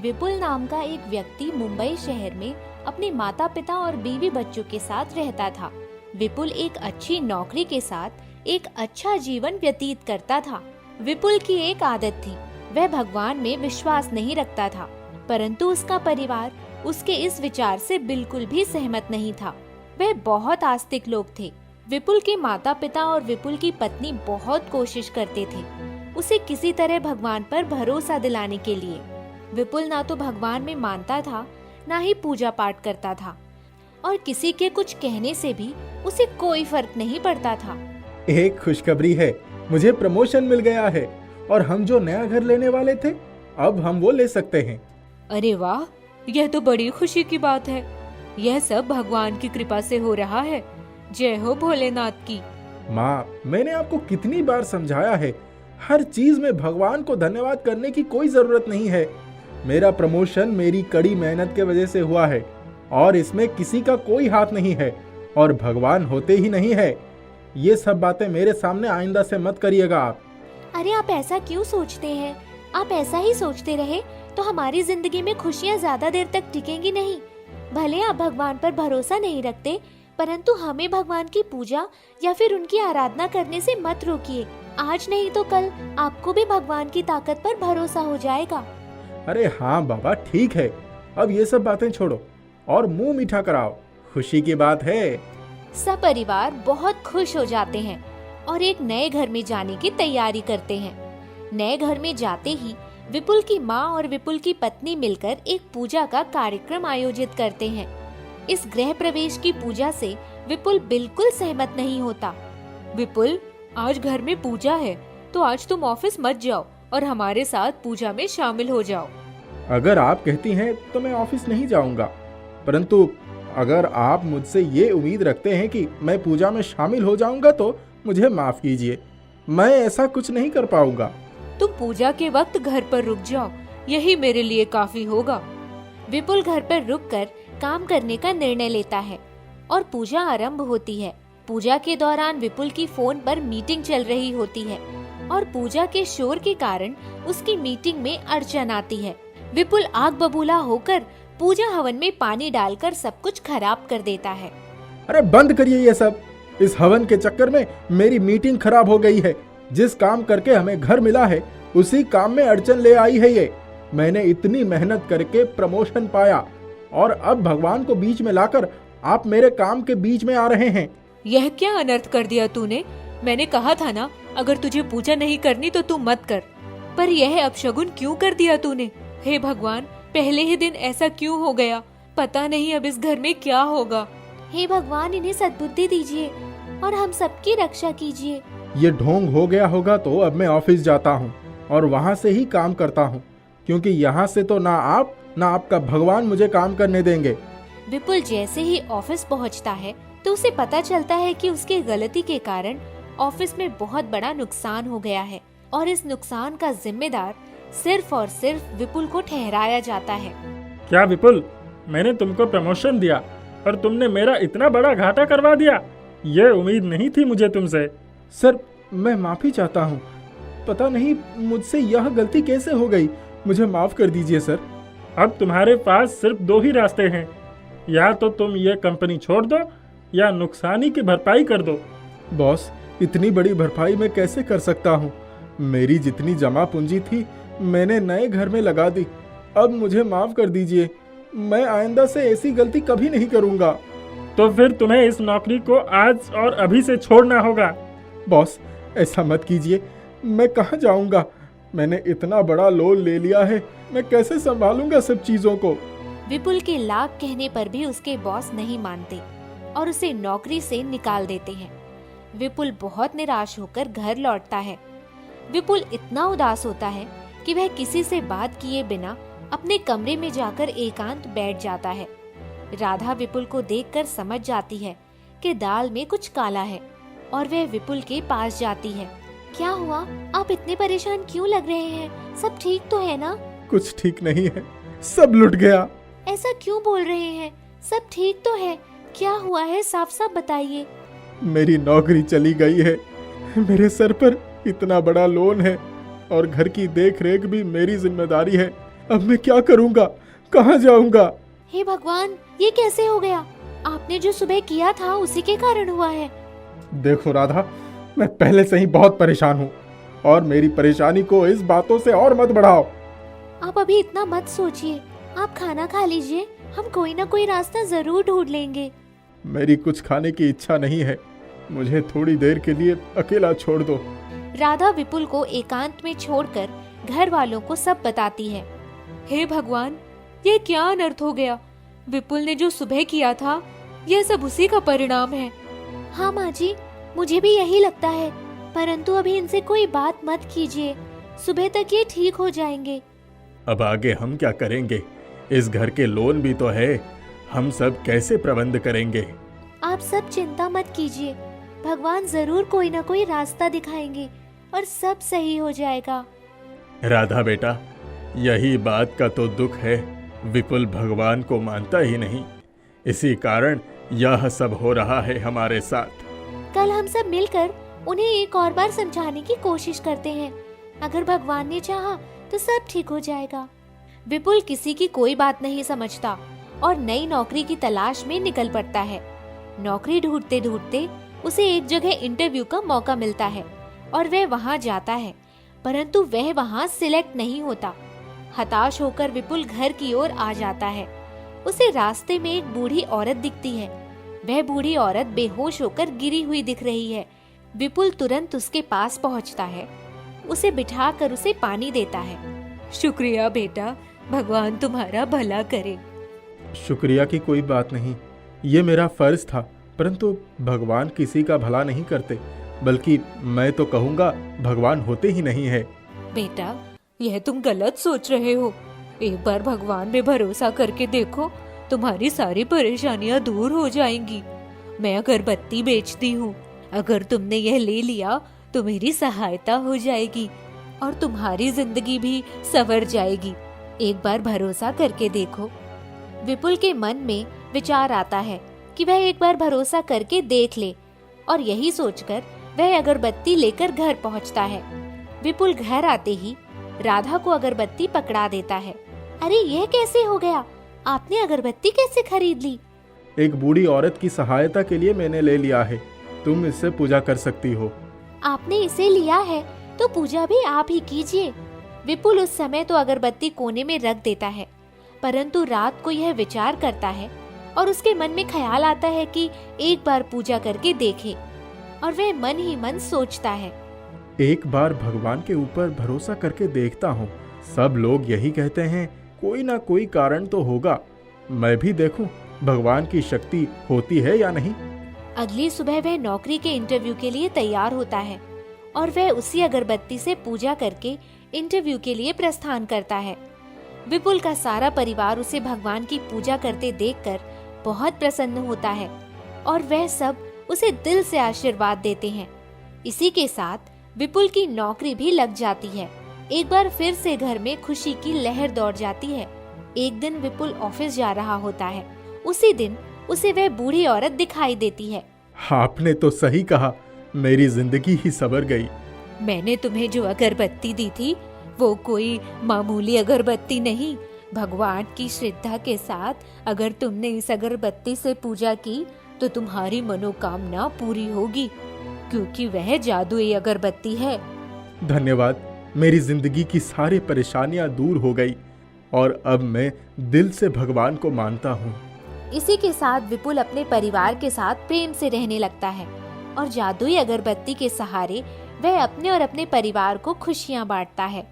विपुल नाम का एक व्यक्ति मुंबई शहर में अपने माता पिता और बीवी बच्चों के साथ रहता था। विपुल एक अच्छी नौकरी के साथ एक अच्छा जीवन व्यतीत करता था। विपुल की एक आदत थी, वह भगवान में विश्वास नहीं रखता था, परंतु उसका परिवार उसके इस विचार से बिल्कुल भी सहमत नहीं था। वह बहुत आस्तिक लोग थे। विपुल के माता पिता और विपुल की पत्नी बहुत कोशिश करते थे उसे किसी तरह भगवान पर भरोसा दिलाने के लिए। विपुल ना तो भगवान में मानता था, ना ही पूजा पाठ करता था, और किसी के कुछ कहने से भी उसे कोई फर्क नहीं पड़ता था। एक खुशखबरी है, मुझे प्रमोशन मिल गया है और हम जो नया घर लेने वाले थे अब हम वो ले सकते हैं। अरे वाह, यह तो बड़ी खुशी की बात है। यह सब भगवान की कृपा से हो रहा है। जय हो भोलेनाथ की। माँ, मैंने आपको कितनी बार समझाया है, हर चीज में भगवान को धन्यवाद करने की कोई जरूरत नहीं है। मेरा प्रमोशन मेरी कड़ी मेहनत के वजह से हुआ है और इसमें किसी का कोई हाथ नहीं है और भगवान होते ही नहीं है। ये सब बातें मेरे सामने आइंदा से मत करिएगा आप। अरे आप ऐसा क्यों सोचते हैं? आप ऐसा ही सोचते रहे तो हमारी जिंदगी में खुशियाँ ज्यादा देर तक टिकेंगी नहीं। भले आप भगवान पर भरोसा नहीं रखते, परंतु हमें भगवान की पूजा या फिर उनकी आराधना करने से मत रोकिए। आज नहीं तो कल आपको भी भगवान की ताकत पर भरोसा हो जाएगा। अरे हाँ बाबा, ठीक है, अब ये सब बातें छोड़ो और मुंह मीठा कराओ, खुशी की बात है। सब परिवार बहुत खुश हो जाते हैं और एक नए घर में जाने की तैयारी करते हैं। नए घर में जाते ही विपुल की माँ और विपुल की पत्नी मिलकर एक पूजा का कार्यक्रम आयोजित करते हैं। इस गृह प्रवेश की पूजा से विपुल बिल्कुल सहमत नहीं होता। विपुल, आज घर में पूजा है तो आज तुम ऑफिस मत जाओ और हमारे साथ पूजा में शामिल हो जाओ। अगर आप कहती हैं तो मैं ऑफिस नहीं जाऊंगा, परंतु अगर आप मुझसे ये उम्मीद रखते हैं कि मैं पूजा में शामिल हो जाऊंगा तो मुझे माफ कीजिए, मैं ऐसा कुछ नहीं कर पाऊंगा। तुम पूजा के वक्त घर पर रुक जाओ, यही मेरे लिए काफी होगा। विपुल घर पर रुककर काम करने का निर्णय लेता है और पूजा आरंभ होती है। पूजा के दौरान विपुल की फोन पर मीटिंग चल रही होती है और पूजा के शोर के कारण उसकी मीटिंग में अड़चन आती है। विपुल आग बबूला होकर पूजा हवन में पानी डालकर सब कुछ खराब कर देता है। अरे बंद करिए ये सब, इस हवन के चक्कर में मेरी मीटिंग खराब हो गई है। जिस काम करके हमें घर मिला है उसी काम में अड़चन ले आई है ये। मैंने इतनी मेहनत करके प्रमोशन पाया और अब भगवान को बीच में लाकर आप मेरे काम के बीच में आ रहे हैं। यह क्या अनर्थ कर दिया तूने? मैंने कहा था ना, अगर तुझे पूजा नहीं करनी तो तू मत कर, पर यह अपशगुन क्यों कर दिया तूने? हे भगवान, पहले ही दिन ऐसा क्यों हो गया? पता नहीं अब इस घर में क्या होगा। हे भगवान, इन्हें सद्बुद्धि दीजिए और हम सबकी रक्षा कीजिए। ये ढोंग हो गया होगा तो अब मैं ऑफिस जाता हूँ और वहाँ से ही काम करता हूँ, क्योंकि यहाँ से तो ना आप ना आपका भगवान मुझे काम करने देंगे। विपुल जैसे ही ऑफिस पहुँचता है तो उसे पता चलता है कि उसकी गलती के कारण ऑफिस में बहुत बड़ा नुकसान हो गया है और इस नुकसान का जिम्मेदार सिर्फ और सिर्फ विपुल को ठहराया जाता है। क्या विपुल, मैंने तुमको प्रमोशन दिया और तुमने मेरा इतना बड़ा घाटा करवा दिया? ये उम्मीद नहीं थी मुझे तुमसे। सर, मैं माफी चाहता हूँ, पता नहीं मुझसे यह गलती कैसे हो गई, मुझे माफ कर दीजिए सर। अब तुम्हारे पास सिर्फ दो ही रास्ते हैं, या तो तुम ये कंपनी छोड़ दो या नुकसानी की भरपाई कर दो। बॉस, इतनी बड़ी भरपाई मैं कैसे कर सकता हूँ? मेरी जितनी जमा पूंजी थी मैंने नए घर में लगा दी। अब मुझे माफ कर दीजिए, मैं आइंदा से ऐसी गलती कभी नहीं करूँगा। तो फिर तुम्हें इस नौकरी को आज और अभी से छोड़ना होगा। बॉस, ऐसा मत कीजिए, मैं कहाँ जाऊँगा? मैंने इतना बड़ा लोन ले लिया है, मैं कैसे संभालूंगा सब चीजों को? विपुल के लाख कहने पर भी उसके बॉस नहीं मानते और उसे नौकरी से निकाल देते हैं। विपुल बहुत निराश होकर घर लौटता है। विपुल इतना उदास होता है कि वह किसी से बात किए बिना अपने कमरे में जाकर एकांत बैठ जाता है। राधा विपुल को देखकर समझ जाती है कि दाल में कुछ काला है और वह विपुल के पास जाती है। क्या हुआ? आप इतने परेशान क्यों लग रहे हैं? सब ठीक तो है ना? कुछ ठीक नहीं है, सब लुट गया। ऐसा क्यों बोल रहे हैं? सब ठीक तो है, क्या हुआ है? साफ साफ बताइए। मेरी नौकरी चली गई है, मेरे सर पर इतना बड़ा लोन है और घर की देख रेख भी मेरी जिम्मेदारी है। अब मैं क्या करूँगा, कहाँ जाऊँगा? हे भगवान, ये कैसे हो गया? आपने जो सुबह किया था उसी के कारण हुआ है। देखो राधा, मैं पहले से ही बहुत परेशान हूँ और मेरी परेशानी को इस बातों से और मत बढ़ाओ। आप अभी इतना मत सोचिए, आप खाना खा लीजिए, हम कोई ना कोई रास्ता जरूर ढूंढ लेंगे। मेरी कुछ खाने की इच्छा नहीं है, मुझे थोड़ी देर के लिए अकेला छोड़ दो। राधा विपुल को एकांत में छोड़कर घर वालों को सब बताती है। हे भगवान, ये क्या अनर्थ हो गया? विपुल ने जो सुबह किया था, यह सब उसी का परिणाम है। हाँ माँ जी, मुझे भी यही लगता है, परंतु अभी इनसे कोई बात मत कीजिए, सुबह तक ये ठीक हो जाएंगे। अब आगे हम क्या करेंगे? इस घर के लोन भी तो है, हम सब कैसे प्रबंध करेंगे? आप सब चिंता मत कीजिए, भगवान जरूर कोई ना कोई रास्ता दिखाएंगे और सब सही हो जाएगा। राधा बेटा, यही बात का तो दुख है, विपुल भगवान को मानता ही नहीं, इसी कारण यह सब हो रहा है हमारे साथ। कल हम सब मिलकर उन्हें एक और बार समझाने की कोशिश करते हैं, अगर भगवान ने चाहा तो सब ठीक हो जाएगा। विपुल किसी की कोई बात नहीं समझता और नई नौकरी की तलाश में निकल पड़ता है। नौकरी ढूंढते ढूंढते उसे एक जगह इंटरव्यू का मौका मिलता है और वह वहां जाता है, परंतु वह वहां सिलेक्ट नहीं होता। हताश होकर विपुल घर की ओर आ जाता है। उसे रास्ते में एक बूढ़ी औरत दिखती है। वह बूढ़ी औरत बेहोश होकर गिरी हुई दिख रही है। विपुल तुरंत उसके पास पहुंचता है, उसे बिठाकर उसे पानी देता है। शुक्रिया बेटा, भगवान तुम्हारा भला करे। शुक्रिया की कोई बात नहीं, ये मेरा फर्ज था, परंतु भगवान किसी का भला नहीं करते, बल्कि मैं तो कहूँगा भगवान होते ही नहीं है। बेटा, यह तुम गलत सोच रहे हो। एक बार भगवान में भरोसा करके देखो, तुम्हारी सारी परेशानियां दूर हो जाएंगी। मैं अगरबत्ती बेचती हूँ, अगर तुमने यह ले लिया तो मेरी सहायता हो जाएगी और तुम्हारी जिंदगी भी संवर जाएगी। एक बार भरोसा करके देखो। विपुल के मन में विचार आता है कि वह एक बार भरोसा करके देख ले, और यही सोचकर वह अगरबत्ती लेकर घर पहुंचता है। विपुल घर आते ही राधा को अगरबत्ती पकड़ा देता है। अरे यह कैसे हो गया? आपने अगरबत्ती कैसे खरीद ली? एक बूढ़ी औरत की सहायता के लिए मैंने ले लिया है, तुम इससे पूजा कर सकती हो। आपने इसे लिया है तो पूजा भी आप ही कीजिए। विपुल उस समय तो अगरबत्ती कोने में रख देता है, परंतु रात को यह विचार करता है और उसके मन में ख्याल आता है कि एक बार पूजा करके देखे, और वह मन ही मन सोचता है, एक बार भगवान के ऊपर भरोसा करके देखता हूँ। सब लोग यही कहते हैं, कोई ना कोई कारण तो होगा, मैं भी देखूं भगवान की शक्ति होती है या नहीं। अगली सुबह वह नौकरी के इंटरव्यू के लिए तैयार होता है और वह उसी अगरबत्ती से पूजा करके इंटरव्यू के लिए प्रस्थान करता है। विपुल का सारा परिवार उसे भगवान की पूजा करते देखकर बहुत प्रसन्न होता है और वह सब उसे दिल से आशीर्वाद देते हैं। इसी के साथ विपुल की नौकरी भी लग जाती है। एक बार फिर से घर में खुशी की लहर दौड़ जाती है। एक दिन विपुल ऑफिस जा रहा होता है। उसी दिन उसे वह बूढ़ी औरत दिखाई देती है। आपने तो सही कहा, मेरी जिंदगी ही संवर गई। मैंने तुम्हें जो अगरबत्ती दी थी वो कोई मामूली अगरबत्ती नहीं। भगवान की श्रद्धा के साथ अगर तुमने इस अगरबत्ती से पूजा की तो तुम्हारी मनोकामना पूरी होगी, क्योंकि वह जादुई अगरबत्ती है। धन्यवाद, मेरी जिंदगी की सारी परेशानियां दूर हो गई और अब मैं दिल से भगवान को मानता हूँ। इसी के साथ विपुल अपने परिवार के साथ प्रेम से रहने लगता है और जादुई अगरबत्ती के सहारे वह अपने और अपने परिवार को खुशियां बांटता है।